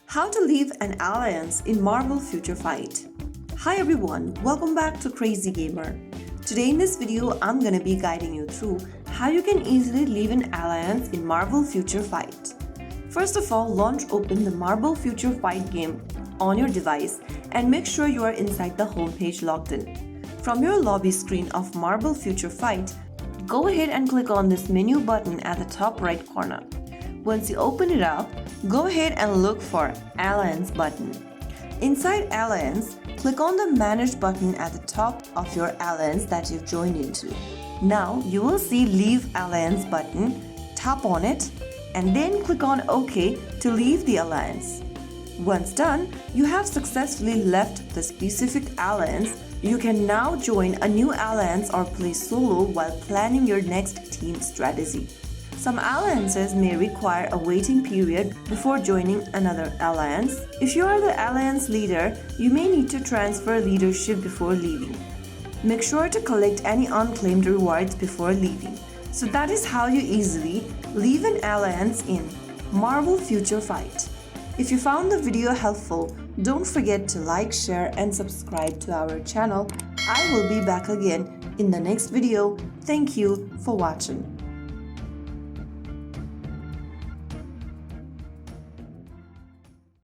How to leave an alliance in Marvel Future Fight. Hi everyone, welcome back to Crazy Gamer. Today in this video, I'm gonna be guiding you through how you can easily leave an alliance in Marvel Future Fight. First of all, launch open the Marvel Future Fight game on your device and make sure you are inside the homepage logged in. From your lobby screen of Marvel Future Fight, go ahead and click on this menu button at the top right corner. Once you open it up, go ahead and look for Alliance button. Inside Alliance, click on the Manage button at the top of your alliance that you've joined into. Now you will see Leave Alliance button, tap on it, and then click on OK to leave the alliance. Once done, you have successfully left the specific alliance. You can now join a new alliance or play solo while planning your next team strategy. Some alliances may require a waiting period before joining another alliance. If you are the alliance leader, you may need to transfer leadership before leaving. Make sure to collect any unclaimed rewards before leaving. So that is how you easily leave an alliance in Marvel Future Fight. If you found the video helpful, don't forget to like, share and subscribe to our channel. I will be back again in the next video. Thank you for watching.